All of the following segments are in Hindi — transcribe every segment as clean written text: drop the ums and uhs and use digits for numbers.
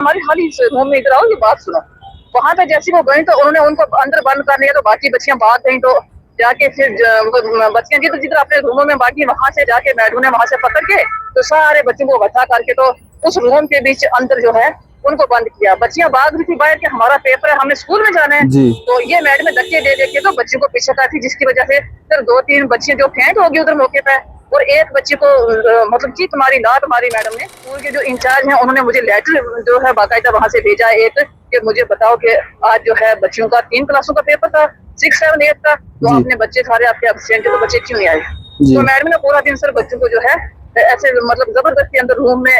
हमारी खाली रूम में इधर आओ, ये बात सुनो। वहां पे जैसे वो गई तो उन्होंने उनको अंदर बंद कर लिया, तो बाकी बच्चियां भाग गई। तो जाके फिर बच्चियां जिधर जिधर अपने रूमों में बाकी, वहां से जाके मैडम ने वहां से पकड़ के तो सारे बच्चों को इकट्ठा करके तो उस रूम के बीच अंदर जो है उनको बंद किया। बच्चियां भाग रही थी बाहर के हमारा पेपर है, हमने स्कूल में जाना है। तो ये मैडम ने धक्के दे के तो बच्चों को पीछे कर थी, जिसकी वजह से फिर 2-3 बच्चियां जो फेंट हो गई उधर मौके पे, और एक बच्चे को मतलब की तुम्हारी लात मारी मैडम ने। स्कूल के जो इंचार्ज हैं उन्होंने मुझे लेटर जो है बाकायदा वहां से भेजा एक कि मुझे बताओ कि आज जो है बच्चों का 3 क्लासों का पेपर था, 6, 7, 8 का, तो आपने बच्चे सारे आपके एब्सेंट है, तो बच्चे क्यों नहीं आए? तो मैडम ने पूरा दिन सर बच्चों को जो है ऐसे मतलब जबरदस्ती अंदर रूम में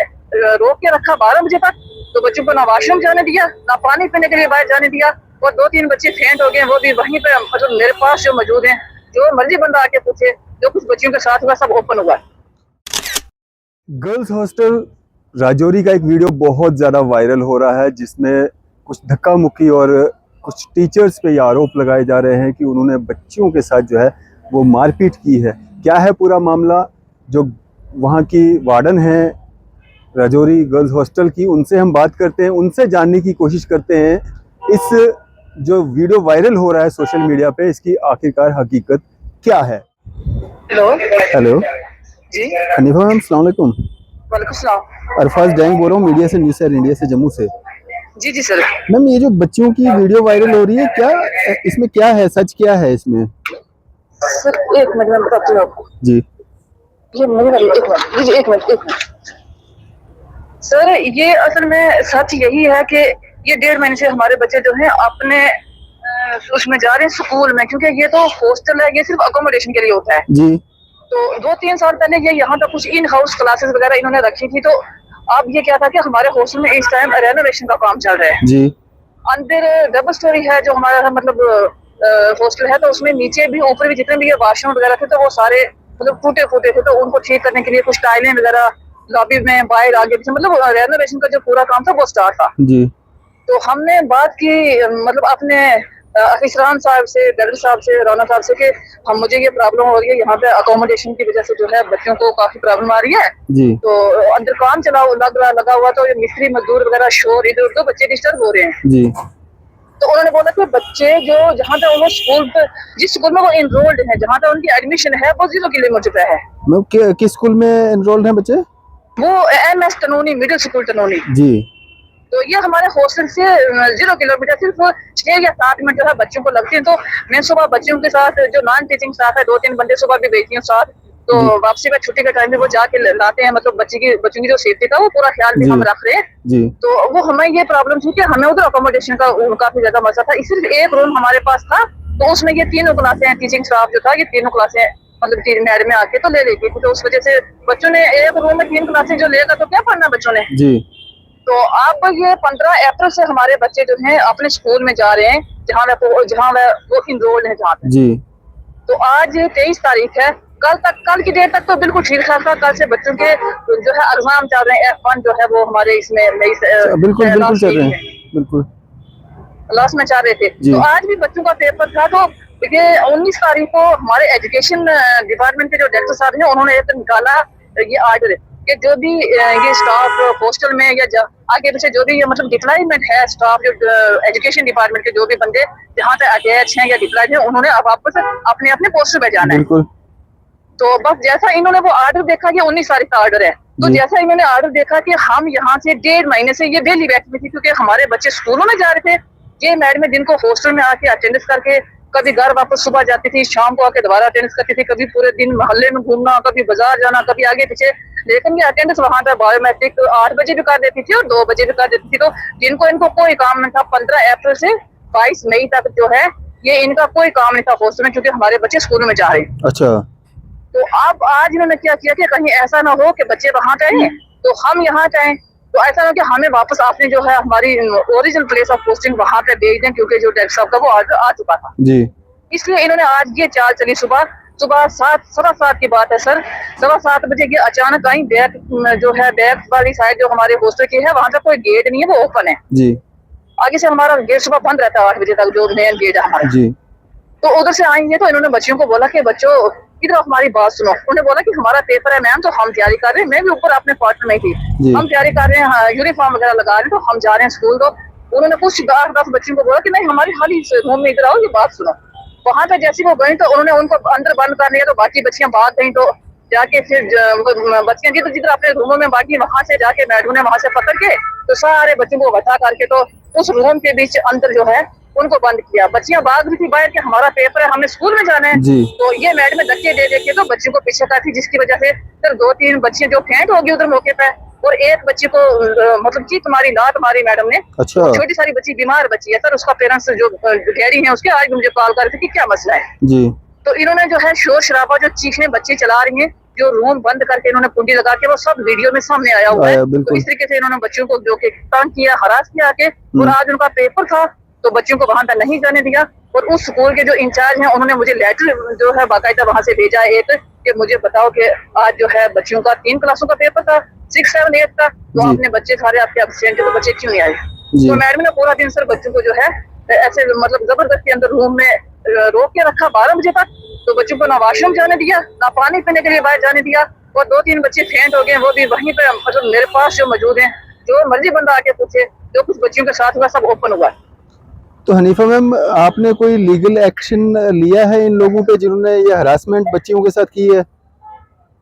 रोक के रखा 12 बजे तक। तो बच्चों को ना वॉशरूम जाने दिया, ना पानी पीने के लिए बाहर जाने दिया, और 2-3 बच्चे फेंट हो गए, वो भी वहीं पे मतलब मेरे पास जो मौजूद हैं, जो मर्जी बंदा आके पूछे, जो कुछ बच्चियों के साथ हुआ सब ओपन हुआ। गर्ल्स हॉस्टल राजौरी का एक वीडियो बहुत ज़्यादा वायरल हो रहा है, जिसमें कुछ धक्का मुक्की और कुछ टीचर्स पे ये आरोप लगाए जा रहे हैं कि उन्होंने बच्चियों के साथ जो है वो मारपीट की है। क्या है पूरा मामला, जो वहाँ की वार्डन है राजौरी गर्ल्स हॉस्टल की, उनसे हम बात करते हैं, उनसे जानने की कोशिश करते हैं इस जो वीडियो वायरल हो रहा है सोशल मीडिया पे, इसकी आखिरकार हकीकत क्या है। हेलो जी हनीफा मैम, अस्सलाम वालेकुम। वालेकुम सलाम। अरफाज डैंग बोल रहा हूँ मीडिया से, न्यूज़ सर इंडिया से, जम्मू से। जी जी सर। मैम ये जो बच्चियों की वीडियो वायरल हो रही है, क्या इसमें क्या है, सच क्या है इसमें? सर एक मिनट में बताती हूँ आपको। जी ये मेरे वाली एक मिनट सर, ये असल में सच यही है कि ये 1.5 महीने से हमारे बच्चे जो हैं अपने उसमें जा रहे हैं स्कूल में, क्योंकि ये तो हॉस्टल है, ये सिर्फ अकोमोडेशन के लिए होता है जी। तो 2-3 साल पहले ये यहाँ पे कुछ इन हाउस क्लासेस वगैरह इन्होंने रखी थी। तो अब ये क्या था कि हमारे हॉस्टल में इस टाइम रेनोवेशन का काम चल रहा है जी। अंदर डबल स्टोरी है जो हमारा मतलब हॉस्टल है, तो उसमें नीचे भी ऊपर भी जितने भी ये वाशरूम वगैरह थे तो वो सारे मतलब टूटे फूटे थे, तो उनको ठीक करने के लिए कुछ टाइलें वगैरह लॉबी में बाहर आगे पीछे मतलब रेनोवेशन का जो पूरा काम था वो स्टार्ट था। जी। तो हमने बात की मतलब अपने अफसरान साहब से, डॉक्टर साहब से, रौना साहब से कि हम मुझे ये प्रॉब्लम हो रही है यहाँ पे अकोमोडेशन की वजह से जो है बच्चों को काफी प्रॉब्लम आ रही है जी। तो अंदर काम लगा हुआ, तो मिस्त्री मजदूर वगैरह शोर इधर उधर बच्चे डिस्टर्ब हो रहे हैं जी। तो उन्होंने बोला कि बच्चे जो जहाँ पे वो स्कूल पे जिस स्कूल में वो एनरोल्ड है, जहाँ पे उनकी एडमिशन है वो 0 किलोमीटर पे है। किस स्कूल में एनरोल्ड हैं बच्चे? वो MS टनोनी मिडिल स्कूल टनोनी जी। तो ये हमारे हॉस्टल से 0 किलोमीटर सिर्फ 6 या 7 मिनट जो है बच्चों को लगती है। तो मैं सुबह बच्चों के साथ जो नॉन टीचिंग स्टाफ है 2-3 बंदे सुबह भी भेजती हूँ साथ, तो वापसी का छुट्टी का टाइम भी वो जाके लाते हैं, मतलब बच्चों की जो सेफ्टी का वो पूरा ख्याल भी हम रख रहे हैं जी। तो वो हमें ये प्रॉब्लम थी कि हमें उधर अकोमोडेशन का काफी ज्यादा मसला था। सिर्फ एक रूम हमारे पास था तो उसमें ये 3 क्लासें हैं, टीचिंग स्टाफ जो था ये 3 क्लासें मतलब मैडम आके तो ले लेगी, तो उस वजह से बच्चों ने एक रूम में 3 क्लासें जो लेगा तो क्या पढ़ना बच्चों ने जी। तो अब ये 15 अप्रैल से हमारे बच्चे जो हैं अपने स्कूल में जा रहे हैं जहाँ वो इनरोल्ड है जहाँ पे जी। तो आज 23 तारीख है, कल की डेट तक तो बिल्कुल ठीक ठाक था। कल से बच्चों के जो है एग्जाम चल रहे हैं, F1 जो है वो हमारे इसमें बिल्कुल चल रहे हैं, बिल्कुल लास्ट में चल रहे थे। तो आज भी बच्चों का पेपर था, तो ये 19 तारीख को हमारे एजुकेशन डिपार्टमेंट के जो डायरेक्टर साहब हैं उन्होंने एक निकाला ये आर्डर कि जो भी ये स्टाफ हॉस्टल में या आगे पीछे जो भी ये मतलब डिप्लॉयमेंट है स्टाफ जो एजुकेशन डिपार्टमेंट के जो भी बंदे जहाँ पे अटैच हैं या डिप्लॉयड हैं उन्होंने अब वापस अपने अपने पोस्ट पे जाना है। तो बस जैसा इन्होंने वो आर्डर देखा कि 19 तारीख का आर्डर है, तो जैसा इन्होंने आर्डर देखा कि हम यहाँ से 1.5 महीने से ये डेली बैठ में थी क्योंकि हमारे बच्चे स्कूलों में जा रहे थे, ये मैडम दिन को हॉस्टल में आके अटेंडेंस करके कभी घर वापस सुबह जाती थी, शाम को आके दोबारा अटेंडेंस करती थी, कभी पूरे दिन मोहल्ले में घूमना, कभी बाजार जाना, कभी आगे पीछे, लेकिन ये अटेंडेंस वहां पर बायोमेट्रिक 8 बजे भी कर देती थी और 2 बजे भी कर देती थी। तो जिनको इनको कोई काम नहीं था 15 अप्रैल से 22 मई तक जो है ये इनका कोई काम नहीं था हॉस्टल में, क्योंकि हमारे बच्चे स्कूल में जा रहे हैं। अच्छा। तो अब आज इन्होंने क्या किया कि कहीं ऐसा ना हो कि बच्चे वहां जाए तो हम यहाँ जाए, तो ऐसा ना कि हमें वापस आपने जो है हमारी ओरिजिनल प्लेस ऑफ पोस्टिंग वहां पे भेज दें, क्योंकि जो डायरेक्टर साहब का वो ऑर्डर आ चुका था जी। इसलिए इन्होंने आज ये चाल चली। सुबह 7:15 की बात है सर, 7:15 बजे ये अचानक आई। बैक जो है बैक वाली साइड जो हमारे हॉस्टल की है वहां पे कोई गेट नहीं है, वो ओपन है जी। आगे से हमारा गेट सुबह बंद रहता है 8 बजे तक, जो मेन गेट है हमारा जी। तो उधर से आई है तो इन्होंने बच्चियों को बोला कि बच्चों इधर हमारी बात सुनो। उन्होंने बोला कि हमारा पेपर है मैम, तो हम तैयारी कर रहे हैं। मैं भी ऊपर अपने क्वार्टर में थी, हम तैयारी कर रहे हैं, यूनिफॉर्म वगैरह लगा रहे हैं, तो हम जा रहे हैं स्कूल। तो उन्होंने कुछ 8-10 बच्चों को बोला कि नहीं हमारी खाली रूम में इधर आओ, ये बात सुनो। वहां पे जैसे वो गई तो उन्होंने उनको अंदर बंद कर लिया, तो बाकी बच्चियां भाग गई। तो जाके फिर बच्चियां जिधर जिधर अपने रूमों में, बाकी वहां से जाके मैडम ने वहां से पकड़ के तो सारे बच्चों को बता करके तो उस रूम के बीच अंदर जो है उनको बंद किया। बच्चियां भाग रही थी बाहर कि हमारा पेपर है, हमें स्कूल में जाना है। तो ये मैडम धक्के दे के तो बच्चों को पीछे कर थी, जिसकी वजह से फिर 2-3 बच्चियां जो फेंट होगी उधर मौके पे, और एक बच्ची को मतलब की तुम्हारी लात मारी मैडम ने। अच्छा। छोटी सारी बच्ची बीमार बच्ची है सर, उसका पेरेंट्स जो डैडी है उसके आज मुझे कॉल कर रहे थे कि क्या मसला है जी। तो इन्होंने जो है शोर शराबा, जो चीखें बच्ची चला रही हैं, जो रूम बंद करके इन्होंने कुंडी लगा के, वो सब वीडियो में सामने आया हुआ है। तो इस तरीके से इन्होंने बच्चों को जो कि तंग किया, हरास किया आके। और आज उनका पेपर था तो बच्चों को वहां तक नहीं जाने दिया। और उस स्कूल के जो इंचार्ज हैं उन्होंने मुझे लेटर जो है बाकायदा वहां से भेजा एक कि मुझे बताओ कि आज जो है बच्चों का 3 क्लासों का पेपर था, 6, 7, 8 का, तो आपने बच्चे सारे आपके एब्सेंट है, तो बच्चे क्यों नहीं आए? तो मैडम ने पूरा दिन सर बच्चों को जो है ऐसे मतलब जबरदस्ती अंदर रूम में रोक के रखा 12 बजे तक। तो बच्चों को ना वॉशरूम जाने दिया, ना पानी पीने के लिए बाहर जाने दिया। और 2-3 बच्चे फेंट हो गए, वो भी वहीं पे मतलब मेरे पास जो मौजूद हैं, जो मर्जी बंदा आके पूछे, जो कुछ बच्चियों के साथ हुआ सब ओपन हुआ। तो हनीफा मैम, आपने कोई लीगल एक्शन लिया है इन लोगों पे जिन्होंने ये हरासमेंट बच्चियों के साथ की है?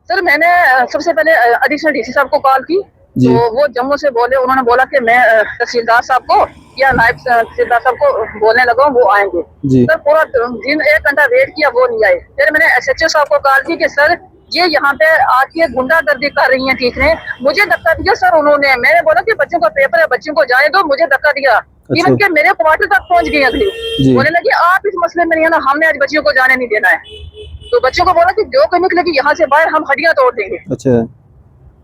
सर मैंने सबसे पहले एडिशनल डीसी साहब को कॉल की, तो वो जम्मू से बोले, उन्होंने बोला कि मैं तहसीलदार साहब को या नायब तहसीलदार साहब को बोलने लगा हूँ, वो आएंगे। सर पूरा दिन 1 घंटा वेट किया, वो नहीं आए। फिर मैंने SHO साहब को कॉल की कि सर ये यहाँ पे आके गुंडागर्दी कर रही है टीचरें, मुझे धक्का दिया सर उन्होंने। मैंने बोला कि बच्चों का पेपर है, बच्चों को जाने दो, मुझे धक्का दिया। इवन के मेरे क्वार्टर तक पहुंच गई अगली, बोलने लगी आप इस मसले में नहीं है ना, हमने आज बच्चियों को जाने नहीं देना है। तो बच्चों को बोला कि जो कहीं निकलेगी यहाँ से बाहर हम हड्डियां तोड़ देंगे। अच्छा।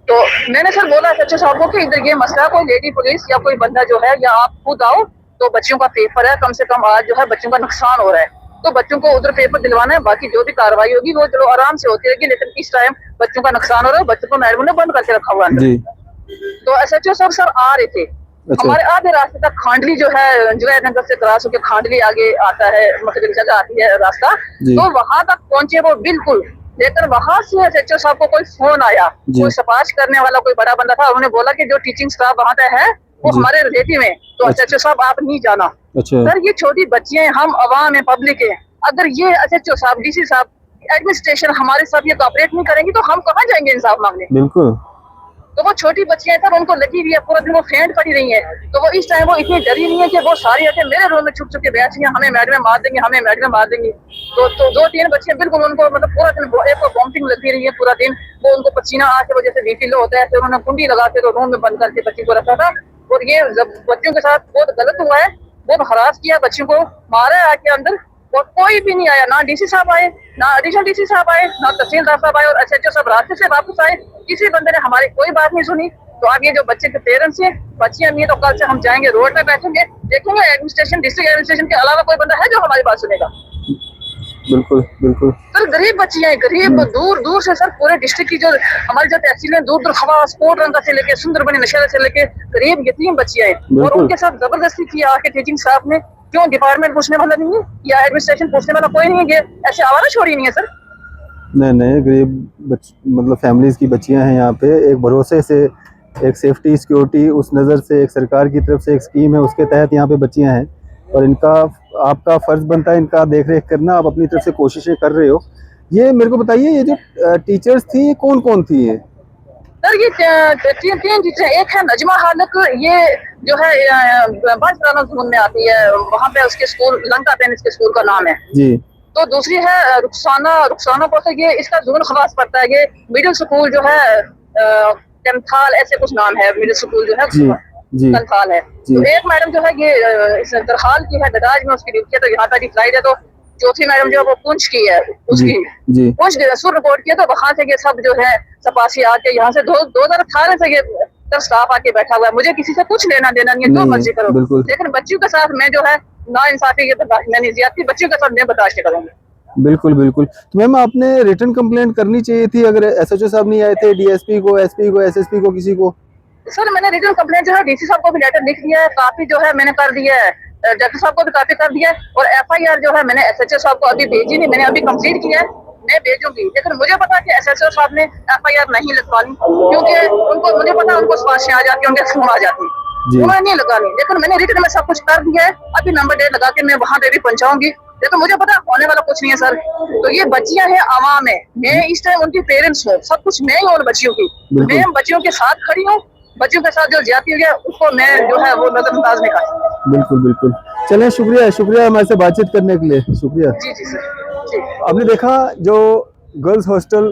तो मैंने सर बोला SHO साहब को कि इधर ये मसला, कोई लेडी पुलिस या कोई बंदा जो है, या आप खुद आओ, तो बच्चों का पेपर है, कम से कम आज जो है बच्चों का नुकसान हो रहा है, तो बच्चों को उधर पेपर दिलवाना है, बाकी जो भी कार्रवाई होगी वो चलो आराम से होती रहेगी, लेकिन इस टाइम बच्चों का नुकसान हो रहा है, बच्चों को मैडम ने बंद करके रखा हुआ है। तो SHO साहब सर आ रहे थे। हमारे आधे रास्ते तक खांडली जो है जुवैद नगर से क्रॉस होकर खांडली आगे आता है, मतलब जगह आती है रास्ता, तो वहां तक पहुंचे वो बिल्कुल। लेकिन वहां से SHO साहब को कोई फोन आया, कोई सफारिश करने वाला कोई बड़ा बंदा था, उन्होंने बोला कि जो टीचिंग स्टाफ वहां पे है वो हमारे रिलेटिव है, तो SHO साहब आप नहीं जाना। सर ये छोटी बच्चियां, हम अवाम है, पब्लिक है, अगर ये SHO साहब, DC साहब, एडमिनिस्ट्रेशन हमारे साथ ये कोऑपरेट नहीं करेंगी तो हम कहाँ जाएंगे इंसाफ मांगने? बिल्कुल। तो वो छोटी बच्चियां सर, उनको लगी हुई है, पूरा दिन वो फेंट पड़ी रही है। तो वो इस टाइम वो इतनी डरी नहीं है कि वो सारी आके मेरे रूम में छुप छुप के बैठ गई, हमें मैडम मार देंगे, हमें मैडम मार देंगी। तो 2-3 बच्चियां बिल्कुल उनको मतलब पूरा दिन एक को वॉमिटिंग लगती रही है पूरा दिन, वो उनको पसीना आके वजह से BP लो होता है। फिर उन्होंने कुंडी लगा के तो रूम में बंद करके बच्ची को रखा था। और ये बच्चियों के साथ बहुत गलत हुआ है, बहुत हरास किया, बच्चियों को मारा है आके अंदर। और कोई भी नहीं आया, ना DC साहब आए, ना एडिशनल DC साहब आए, ना तहसीलदार साहब आए, और SHO साहब रास्ते से वापस आए, किसी बंदे ने हमारी कोई बात नहीं सुनी। तो अब ये जो बच्चे के पेरेंट्स हैं, बच्चियां नहीं है, तो कल से हम जाएंगे रोड पे बैठेंगे, देखेंगे एडमिनिस्ट्रेशन, डिस्ट्रिक्ट एडमिनिस्ट्रेशन के अलावा कोई बंदा है जो हमारी बात सुनेगा। बिल्कुल बिल्कुल सर गरीब बच्चियां हैं, गरीब दूर दूर से सर, पूरे डिस्ट्रिक्ट की जो हमारी जो तहसील है, दूर दूर खवास, कोट रंगा से लेके सुंदरबनी नशेरा से लेके गरीब यतीम बच्चियां हैं, और उनके साथ जबरदस्ती किया आके टीचिंग स्टाफ ने। क्यों डिपार्टमेंट पूछने वाला नहीं है या एडमिनिस्ट्रेशन पूछने वाला कोई नहीं है? ऐसे आवारा छोड़ी नहीं है सर। नहीं, गरीब मतलब फैमिलीज की बच्चियां हैं यहाँ पे, एक भरोसे से, एक सेफ्टी सिक्योरिटी उस नज़र से, एक सरकार की तरफ से एक स्कीम है, उसके तहत यहाँ पे बच्चियां हैं, और इनका आपका फ़र्ज़ बनता है इनका देख रेख करना। आप अपनी तरफ से कोशिशें कर रहे हो। ये मेरे को बताइए, ये जो टीचर्स थी ये कौन कौन थी? ये सर ये 3 टीचर, एक है नजमा हालक, ये जो है बांसवाड़ा जोन में आती है, वहाँ पे उसके स्कूल लंका पेन इसके स्कूल का नाम है जी। तो दूसरी है रुखसाना को, ये इसका जोन खवास पड़ता है, ये मिडिल स्कूल जो है कंथाल, ऐसे कुछ नाम है मिडिल स्कूल जो है कंथाल है। तो एक मैडम जो है ये दरहाल की है, दराज में उसकी ड्यूटी है, तो यहाँ तक फ्लाइट है। तो चौथी मैडम जो है वो पुंछ की है, उसकी पुंछ सुर रिपोर्ट किया, तो वहां से ये सब जो है सपासी आके यहाँ से 2018 से ये स्टाफ आके बैठा हुआ है। मुझे किसी से कुछ लेना देना नहीं है, जो मर्जी करो, लेकिन बच्चियों के साथ मैं जो है ना इंसाफी मैंने ज्यादती बच्चियों के साथ मैं बर्दाश्त करूंगी। बिल्कुल। तो मैम आपने रिटर्न कंप्लेंट करनी चाहिए थी, अगर SHO साहब नहीं आए थे, DSP को, SP को, SSP को, किसी को। सर मैंने रिटर्न कंप्लेंट जो है DC साहब को भी लेटर लिख दिया है, काफी जो है मैंने कर दिया है, डॉक्टर साहब को भी काफी कर दिया है, और FIR जो है मैंने SHO साहब को अभी भेजी नहीं, मैंने अभी कंप्लीट किया है। मैं भेजूंगी, लेकिन मुझे पता कि एसएचओ साहब ने एफआईआर नहीं लिखवानी, क्योंकि उनको मुझे पता उनको सिफारिशें आ जाती, उनके फोन आ जाती, जी। उन्होंने नहीं लगानी। लेकिन मैंने रिटन में सब कुछ कर दिया है, अभी नंबर 1 लगा के मैं वहां पे भी पहुंचाऊंगी, लेकिन मुझे पता होने वाला कुछ नहीं है सर। तो ये बच्चियां हैं आवाम है, मैं इस टाइम उनकी पेरेंट्स हूँ, सब कुछ मैं ही हूँ उन बच्चियों की, बिल्कुल। मैं बच्चियों के साथ खड़ी हूँ, बच्चियों के साथ जो ज्यादती हुई है उसको मैं जो है वो नजरअंदाज नहीं कर। बिल्कुल बिल्कुल। चलें, शुक्रिया शुक्रिया हमारे से बातचीत करने के लिए, शुक्रिया। जी जी सर जी। आपने देखा जो गर्ल्स हॉस्टल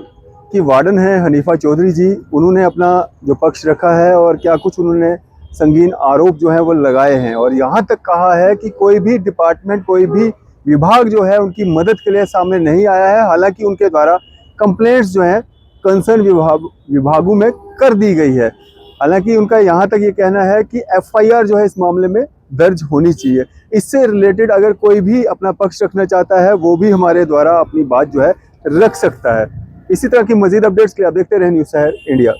की वार्डन है हनीफा चौधरी जी, उन्होंने अपना जो पक्ष रखा है और क्या कुछ उन्होंने संगीन आरोप जो है वो लगाए हैं, और यहाँ तक कहा है कि कोई भी डिपार्टमेंट, कोई भी विभाग जो है उनकी मदद के लिए सामने नहीं आया है। हालांकि उनके द्वारा कंप्लेंट्स जो हैं कंसर्न विभागों में कर दी गई है। हालांकि उनका यहाँ तक ये कहना है कि एफआईआर जो है इस मामले में दर्ज होनी चाहिए। इससे रिलेटेड अगर कोई भी अपना पक्ष रखना चाहता है वो भी हमारे द्वारा अपनी बात जो है रख सकता है। इसी तरह की मजीद अपडेट्स के लिए आप देखते रहें न्यूज़ शहर इंडिया।